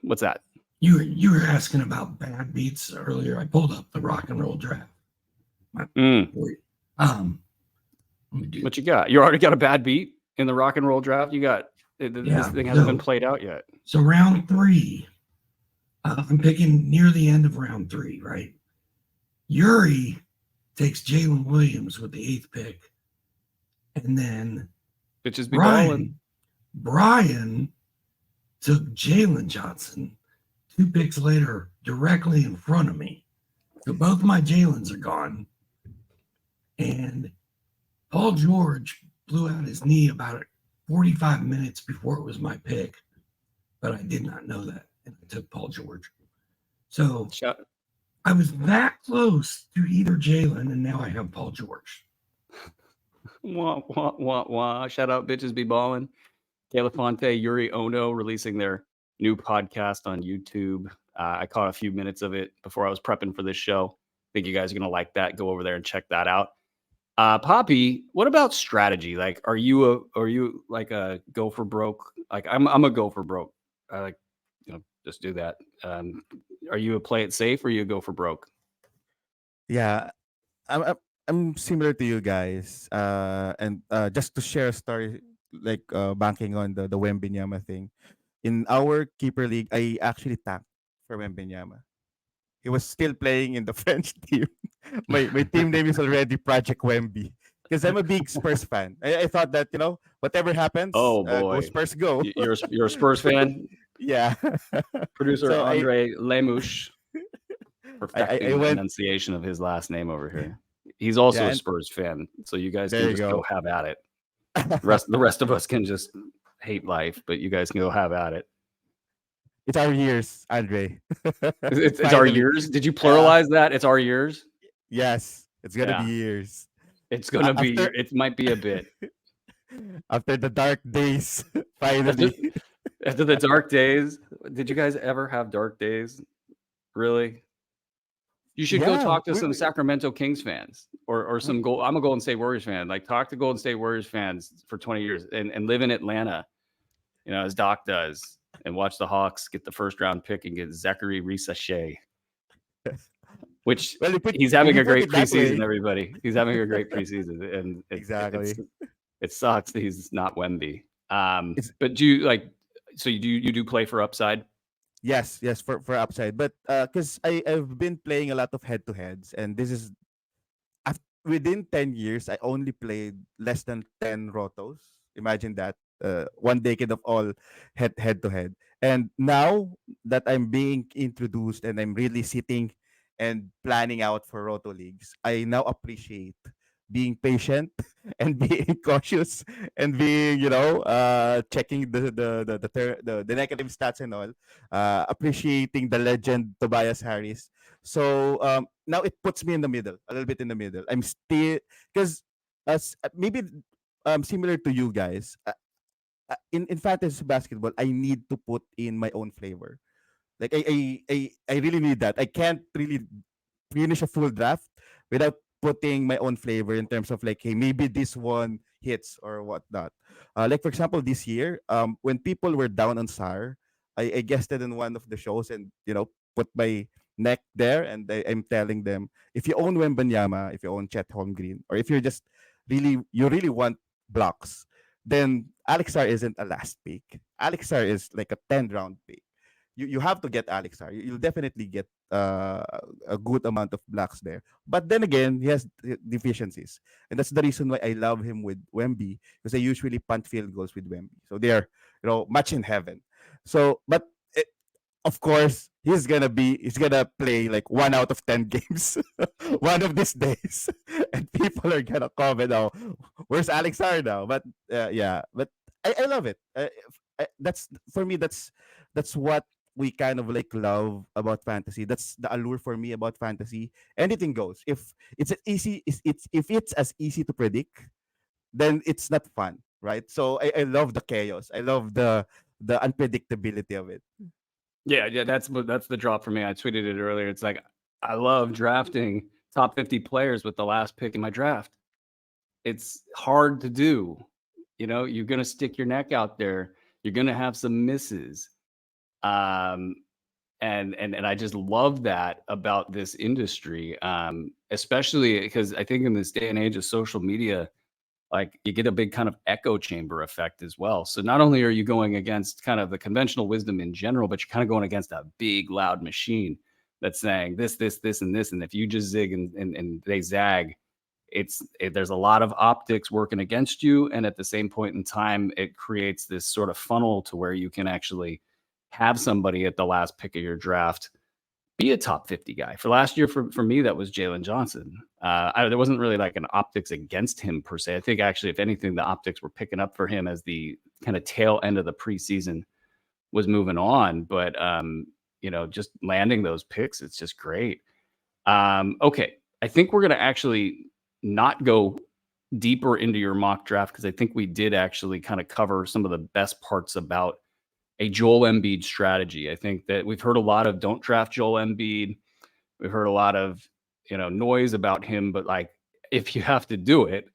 what's that? You were asking about bad beats earlier. I pulled up the rock and roll draft. What you got? You already got a bad beat in the rock and roll draft? You got this thing hasn't been played out yet. So round 3, I'm picking near the end of round 3, right? Yuri takes Jalen Williams with the 8th pick, and then bitches be balling. Brian took Jalen Johnson 2 picks later, directly in front of me. So both my Jalens are gone, and Paul George blew out his knee about 45 minutes before it was my pick, but I did not know that, and I took Paul George. So I was that close to either Jalen, and now I have Paul George. Wah, wah, wah, wah. Shout out, bitches be balling. Kayla Fonte, Yuri Ono releasing their new podcast on YouTube. I caught a few minutes of it before I was prepping for this show. I think you guys are going to like that. Go over there and check that out. Papi, what about strategy? Like, are you like a go for broke? Like, I'm a go for broke. I just do that. Are you a play it safe, or you go for broke? Yeah, I'm similar to you guys. And just to share a story, banking on the Wembanyama thing. In our keeper league, I actually tanked for Wembanyama. He was still playing in the French team. My team name is already Project Wemby, because I'm a big Spurs fan. I thought that whatever happens, go Spurs go. You're a Spurs fan. Yeah. Producer Andre Lemouche perfecting the pronunciation of his last name over here. He's also a Spurs fan, so you guys can just go have at it. The rest of us can just hate life, but you guys can go have at it. It's our years, Andre. It's our years. Did you pluralize that? It's our years. Yes, it's gonna be years. It's gonna be. It might be a bit. After the dark days, finally. After the dark days, Did you guys ever have dark days? Really? You should go Yeah, talk to some Sacramento Kings fans or we some goal. I'm a Golden State Warriors fan. Like talk to Golden State Warriors fans for 20 years and live in Atlanta, as Doc does, and watch the Hawks get the first round pick and get Zachary Risachet, which well, he's if having you a put great it that preseason, way, everybody. He's having a great preseason. And exactly. it sucks that he's not Wemby. It's But do you like, so you do play for upside? yes, for upside, but because I've been playing a lot of head to heads, and this is within 10 years, I only played less than 10 rotos. Imagine that. 1 decade of all head to head. And now that I'm being introduced and I'm really sitting and planning out for roto leagues, I now appreciate being patient and being cautious and being, checking the negative stats and all, appreciating the legend Tobias Harris. So now it puts me in the middle, a little bit in the middle. I'm still because maybe similar to you guys. In fantasy basketball, I need to put in my own flavor. Like I really need that. I can't really finish a full draft without putting my own flavor in terms of like, hey, maybe this one hits or whatnot. Like for example, this year, when people were down on SAR, I guested in one of the shows and put my neck there and I'm telling them, if you own Wembanyama, if you own Chet Holmgren, or if you really want blocks, then Alexar isn't a last pick. Alexar is like a 10th round pick. You have to get Alexar. You'll definitely get a good amount of blocks there. But then again, he has deficiencies, and that's the reason why I love him with Wemby, because I usually punt field goals with Wemby, so they are match in heaven. So, but of course, he's gonna play like 1 out of 10 games one of these days, and people are gonna comment, "Oh, where's Alexar now?" But yeah, but I love it. That's for me. That's what we kind of like love about fantasy. That's the allure for me about fantasy. Anything goes. If it's as easy, if it's as easy to predict, then it's not fun, right? So I love the chaos. I love the unpredictability of it. Yeah, that's the drop for me. I tweeted it earlier. It's like I love drafting top 50 players with the last pick in my draft. It's hard to do. You're gonna stick your neck out there. You're gonna have some misses. Um, and I just love that about this industry. Especially because I think in this day and age of social media, like you get a big kind of echo chamber effect as well. So not only are you going against kind of the conventional wisdom in general, but you're kind of going against a big loud machine that's saying this, and this. And if you just zig and they zag, there's a lot of optics working against you. And at the same point in time, it creates this sort of funnel to where you can actually have somebody at the last pick of your draft be a top 50 guy. For last year, for me, that was Jaylen Johnson. There wasn't really like an optics against him per se. I think actually, if anything, the optics were picking up for him as the kind of tail end of the preseason was moving on. But just landing those picks, it's just great. Okay, I think we're gonna actually not go deeper into your mock draft because I think we did actually kind of cover some of the best parts about a Joel Embiid strategy. I think that we've heard a lot of don't draft Joel Embiid. We've heard a lot of, noise about him, but like if you have to do it,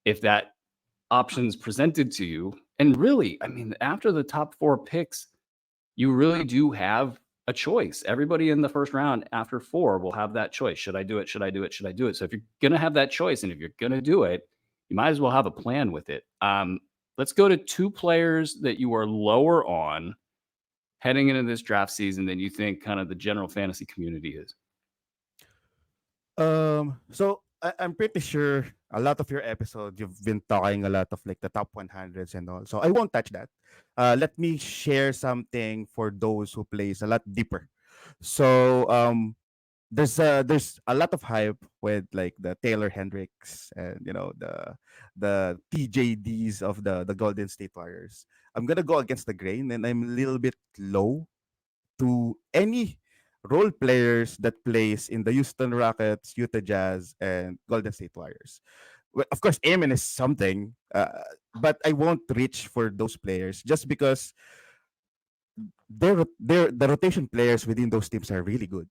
if that option's presented to you, and really, I mean, after the top 4 picks, you really do have a choice. Everybody in the first round after 4 will have that choice. Should I do it? Should I do it? Should I do it? So if you're going to have that choice and if you're going to do it, you might as well have a plan with it. Let's go to 2 players that you are lower on heading into this draft season than you think kind of the general fantasy community is. So I'm pretty sure a lot of your episodes you've been talking a lot of like the top 100s and all. So I won't touch that. Let me share something for those who plays a lot deeper. So there's a lot of hype with like the Taylor Hendricks and the TJDs of the Golden State Warriors. I'm gonna go against the grain, and I'm a little bit low to any role players that plays in the Houston Rockets, Utah Jazz, and Golden State Warriors. Well, of course, Amen is something, but I won't reach for those players just because the rotation players within those teams are really good.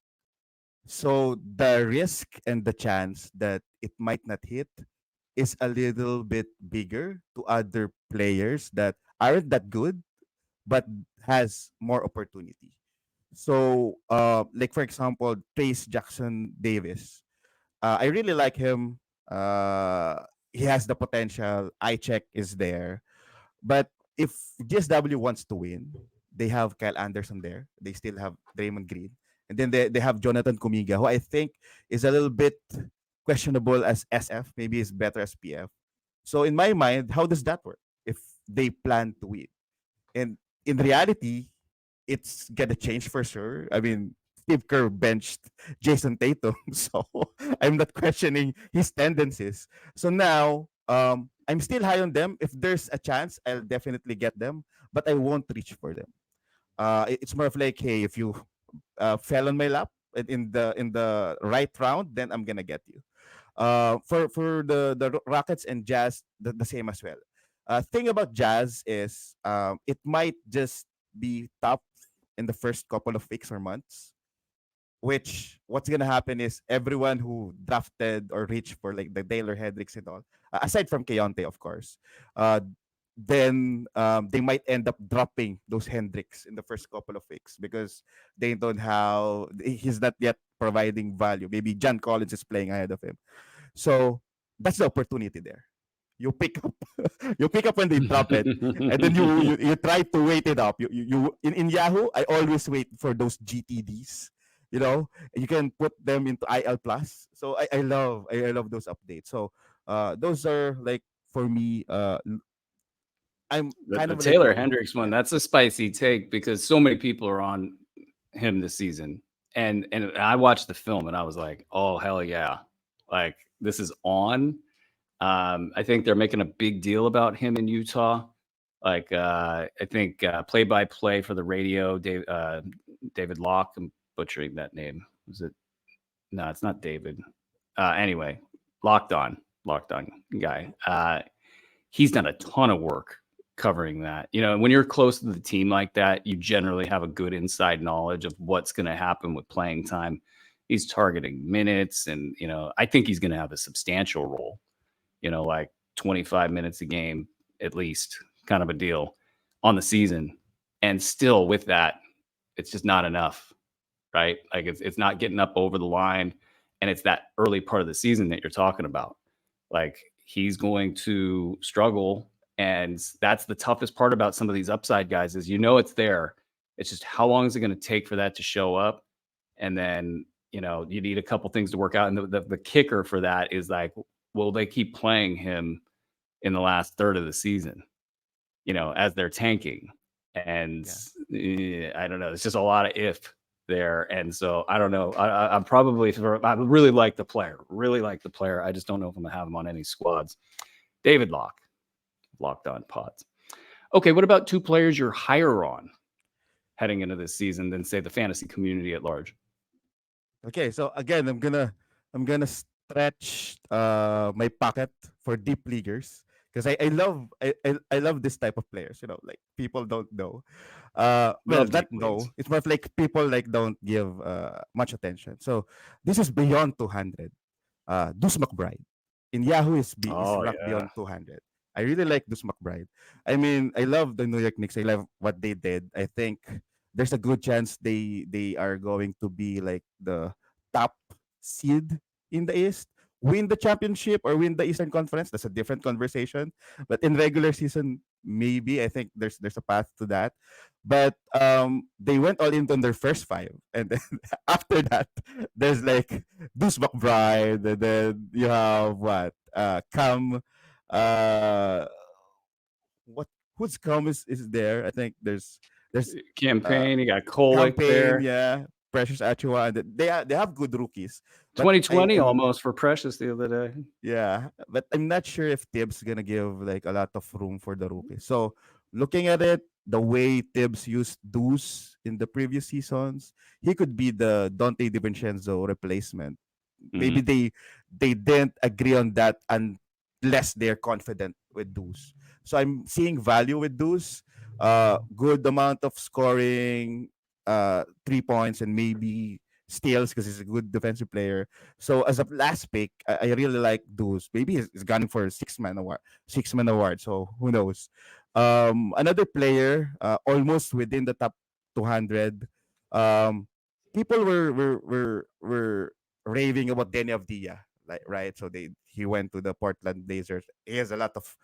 So the risk and the chance that it might not hit is a little bit bigger to other players that aren't that good but has more opportunity. So, like for example, Trace Jackson Davis. I really like him. He has the potential. Eye check is there. But if GSW wants to win, they have Kyle Anderson there. They still have Draymond Green. And then they have Jonathan Kumiga, who I think is a little bit questionable as SF. Maybe is better as PF. So in my mind, how does that work if they plan to win? And in reality, it's gonna change for sure. I mean, Steve Kerr benched Jason Tatum, so I'm not questioning his tendencies. So now, I'm still high on them. If there's a chance, I'll definitely get them, but I won't reach for them. It's more of like, hey, if you fell on my lap in the right round, then I'm gonna get you. For the Rockets and Jazz, the same as well. Thing about Jazz is it might just be top in the first couple of weeks or months. Which what's gonna happen is everyone who drafted or reached for like the Taylor Hendricks and all, aside from Keontae, of course, uh, then they might end up dropping those Hendricks in the first couple of weeks because they don't have he's not yet providing value. Maybe John Collins is playing ahead of him. So that's the opportunity there. You pick up, you pick up when they drop it, and then you try to wait it up. In Yahoo, I always wait for those GTDs. You know, you can put them into IL plus. So I love those updates. So those are like for me. I'm kind The of like Taylor you. Hendricks one, Yeah. that's a spicy take because so many people are on him this season. And I watched the film and I was like, oh hell yeah. Like this is on. I think they're making a big deal about him in Utah. Like I think play by play for the radio, David Locke. I'm butchering that name. Was it? No, it's not David. Anyway, locked on guy. He's done a ton of work covering that. You know, when you're close to the team like that, you generally have a good inside knowledge of what's going to happen with playing time. He's targeting minutes, and I think he's going to have a substantial role. Like 25 minutes a game at least, kind of a deal on the season. And still, with that, it's just not enough, right? Like it's not getting up over the line, and it's that early part of the season that you're talking about. Like he's going to struggle, and that's the toughest part about some of these upside guys is it's there. It's just how long is it going to take for that to show up, and then you need a couple things to work out. And the kicker for that is like, will they keep playing him in the last third of the season? As they're tanking, and I don't know. It's just a lot of if there, and so I don't know. I'm probably I really like the player. Really like the player. I just don't know if I'm gonna have him on any squads. David Locke, locked on pods. Okay, what about two players you're higher on heading into this season than say the fantasy community at large? Okay, so again, I'm gonna stretch my pocket for deep leaguers because I love this type of players. Like people don't know. Well, Love not deep leagues. know. It's more of like people like don't give much attention. So this is beyond 200. Deuce McBride in Yahoo is Oh ranked yeah. beyond 200. I really like Deuce McBride. I mean, I love the New York Knicks. I love what they did. I think there's a good chance they are going to be like the top seed in the East. Win the championship or win the Eastern Conference, that's a different conversation. But in regular season, maybe I think there's a path to that. But they went all in on their first five, and then after that, there's like Deuce McBride, and then you have what? Cam, uh, what? Who's Cam is there? I think there's uh Campaign. You got Kolick campaign, there. yeah. Precious Achua, and they have good rookies, but 2020 almost for Precious the other day. yeah, but I'm not sure if Tibbs gonna give like a lot of room for the rookies. So looking at it, the way Tibbs used Deuce in the previous seasons, he could be the Dante DiVincenzo replacement. Maybe Mm-hmm. they didn't agree on that unless they're confident with Deuce. So I'm seeing value with Deuce, good amount of scoring, 3 points, and maybe steals because he's a good defensive player. So as a last pick, I really like Deuce. Maybe he's gunning for six man award. So who knows? Another player, almost within the top 200. Um, People were raving about Denny Avdia, like, right? So he went to the Portland Blazers. He has a lot of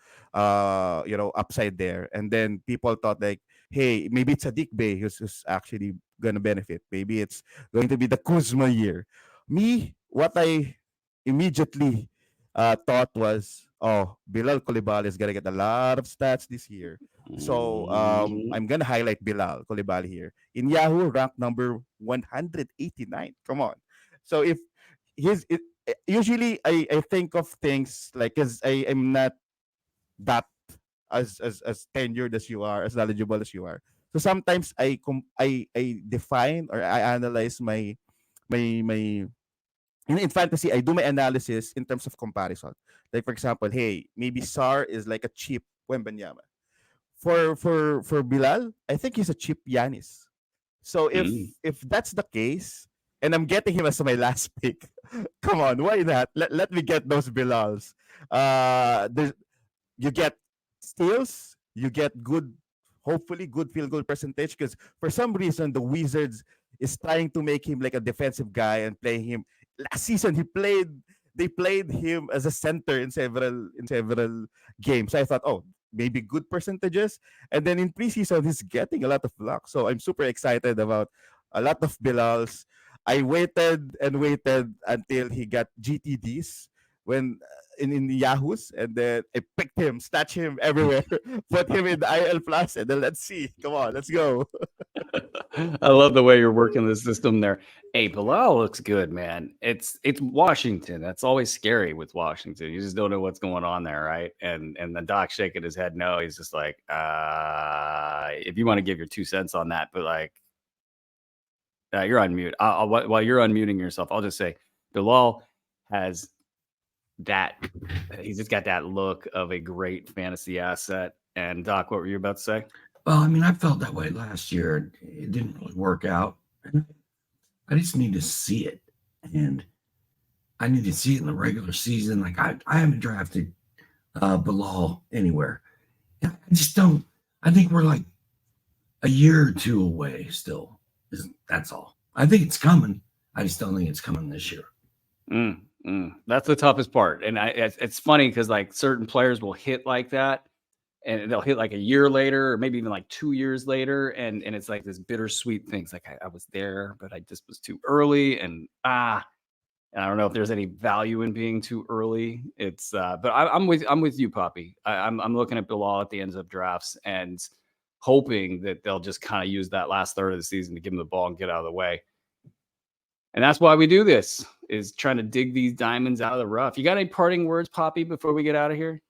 upside there. And then people thought like, hey, maybe it's Sadiq Bey who's actually gonna benefit. Maybe it's going to be the Kuzma year. Me, what I immediately thought was, oh, Bilal Coulibaly is gonna get a lot of stats this year. So Mhm. I'm gonna highlight Bilal Coulibaly here. In Yahoo, ranked number 189. Come on. So if his it, usually I think of things like, because I am not that as tenured as you are, as knowledgeable as you are. So sometimes I define or I analyze my in fantasy, I do my analysis in terms of comparison. Like for example, hey, maybe Sar is like a cheap Wembanyama. For Bilal, I think he's a cheap Yanis. So Mm. if that's the case, and I'm getting him as my last pick, come on, why not? Let me get those Bilals. There's You get steals, you get good, hopefully good field goal percentage. Because for some reason the Wizards is trying to make him like a defensive guy and playing him. Last season they played him as a center in several games. I thought, oh, maybe good percentages, and then in preseason he's getting a lot of luck. So I'm super excited about a lot of Bilals. I waited and waited until he got GTDs when in the Yahoos, and then I picked him, snatch him everywhere, put him in the IL Plus, and then let's see. Come on, let's go. I love the way you're working the system there. Hey, Bilal looks good, man. It's Washington. That's always scary with Washington. You just don't know what's going on there, right? And the doc shaking his head no. He's just like, if you want to give your 2 cents on that, but like, you're on mute. While you're unmuting yourself, I'll just say Bilal has that. He's just got that look of a great fantasy asset. And Doc, what were you about to say? Well, I mean, I felt that way last year. It didn't really work out. I just need to see it. And I need to see it in the regular season. Like, I haven't drafted Bilal anywhere. I just don't. I think we're like a year or two away still. That's all. I think it's coming. I just don't think it's coming this year. That's the toughest part. And it's funny because like certain players will hit like that and they'll hit like a year later or maybe even like 2 years later. And it's like this bittersweet thing. It's like I was there, but I just was too early. And I don't know if there's any value in being too early. But I'm with you, Poppy. I'm looking at Bilal at the ends of drafts and hoping that they'll just kind of use that last third of the season to give him the ball and get out of the way. And that's why we do this, is trying to dig these diamonds out of the rough. You got any parting words, Poppy, before we get out of here?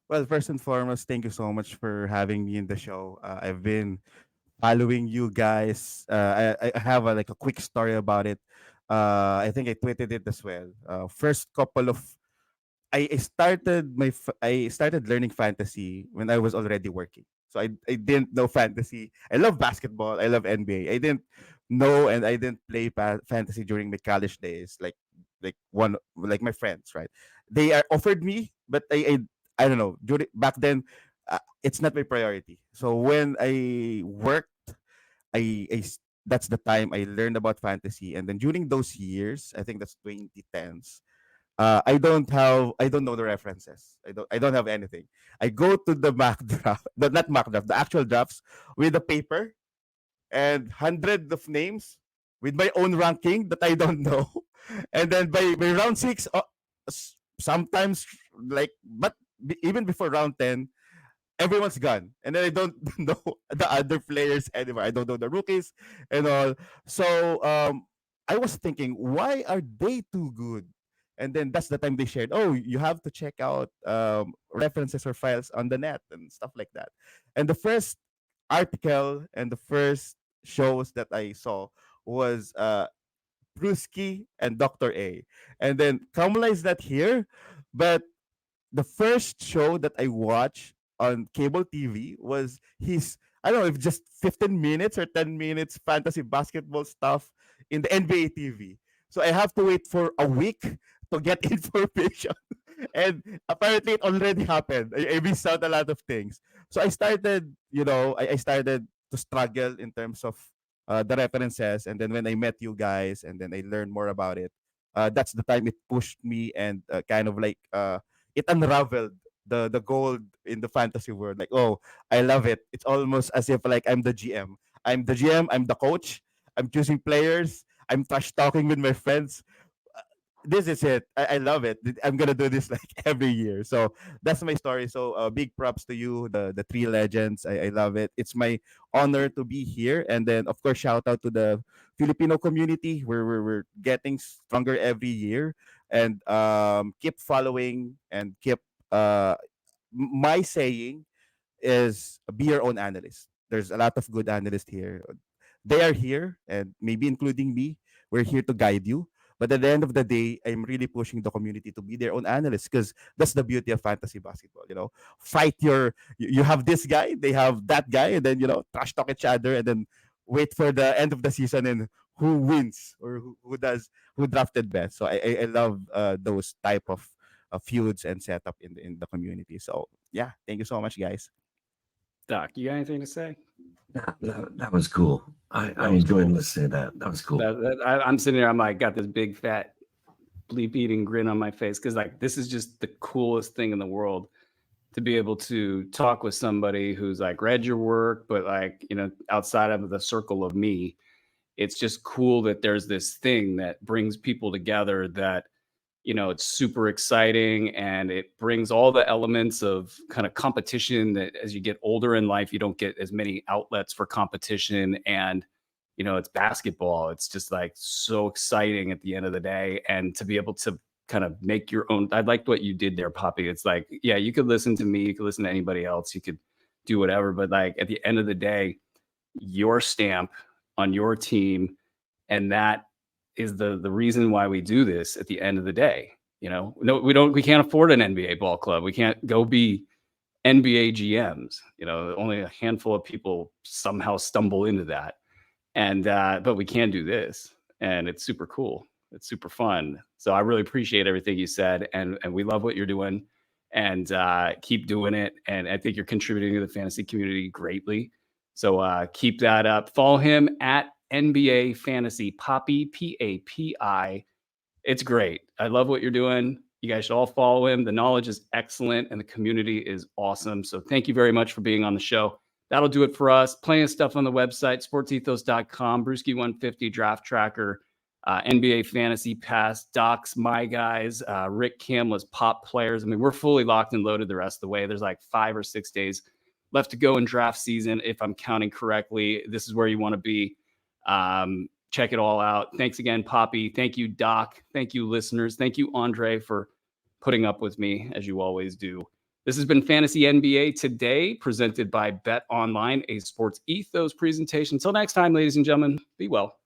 Well, first and foremost, thank you so much for having me in the show. I've been following you guys. I have like a quick story about it. I think I tweeted it as well. First couple of I started learning fantasy when I was already working. So I didn't know fantasy. I love basketball. I love NBA. I didn't know, and I didn't play fantasy during my college days. Like my friends, right? They are offered me, but I don't know. Back then, it's not my priority. So when I worked, that's the time I learned about fantasy, and then during those years, I think that's 2010s. I don't know the references. I don't have anything. I go to the mock draft, not mock draft, the actual drafts with a paper and hundred of names with my own ranking that I don't know. And then by round six, sometimes like, but even before round 10, everyone's gone. And then I don't know the other players anymore. I don't know the rookies and all. So I was thinking, why are they too good? And then that's the time they shared, oh, you have to check out references or files on the net and stuff like that. And the first article and the first shows that I saw was Bruski and Dr. A. And then Kamala is not here, but the first show that I watched on cable TV was his, I don't know if just 15 minutes or 10 minutes fantasy basketball stuff in the NBA TV. So I have to wait for a week to get information. And apparently it already happened. I missed out a lot of things. So I started, I started to struggle in terms of the references. And then when I met you guys and then I learned more about it, that's the time it pushed me and kind of like it unraveled the gold in the fantasy world. Like, oh, I love it. It's almost as if like I'm the GM. I'm the GM. I'm the coach. I'm choosing players. I'm trash talking with my friends. This is it. I love it. I'm gonna do this like every year. So that's my story. So big props to you, the three legends. I love it. It's my honor to be here. And then of course shout out to the Filipino community where we're getting stronger every year. And keep following and keep my saying is be your own analyst. There's a lot of good analysts here. They are here, and maybe including me. We're here to guide you. But at the end of the day, I'm really pushing the community to be their own analysts because that's the beauty of fantasy basketball. Fight you have this guy, they have that guy, and then trash talk each other, and then wait for the end of the season and who wins or who drafted best. So I love those type of feuds and setup in the community. So yeah, thank you so much, guys. Doc, you got anything to say? That was cool. I enjoyed listening to that. That was cool. I'm sitting there. I'm like, got this big fat bleep eating grin on my face because like this is just the coolest thing in the world to be able to talk with somebody who's like read your work, but like outside of the circle of me. It's just cool that there's this thing that brings people together that it's super exciting and it brings all the elements of kind of competition that as you get older in life, you don't get as many outlets for competition. And, it's basketball. It's just like so exciting at the end of the day. And to be able to kind of make your own, I liked what you did there, Papi. It's like, yeah, you could listen to me, you could listen to anybody else, you could do whatever. But like at the end of the day, your stamp on your team. And that is the reason why we do this at the end of the day. No, we can't afford an NBA ball club. We can't go be NBA GMs. Only a handful of people somehow stumble into that. And but we can do this, and it's super cool. It's super fun. So I really appreciate everything you said, and we love what you're doing, and keep doing it. And I think you're contributing to the fantasy community greatly. So keep that up. Follow him at NBA Fantasy Papi, Papi. It's great. I love what you're doing. You guys should all follow him. The knowledge is excellent and the community is awesome. So thank you very much for being on the show. That'll do it for us. Plenty of stuff on the website, sportsethos.com, Bruski 150 draft tracker, NBA fantasy pass, docs, my guys, Rick Kamla's pop players. I mean, we're fully locked and loaded the rest of the way. There's like 5 or 6 days left to go in draft season. If I'm counting correctly, this is where you want to be. Check it all out. Thanks again, Papi. Thank you, Doc. Thank you, listeners. Thank you, Andre, for putting up with me as you always do. This has been Fantasy NBA Today, presented by Bet Online, a Sports Ethos presentation. Until next time, ladies and gentlemen, be well.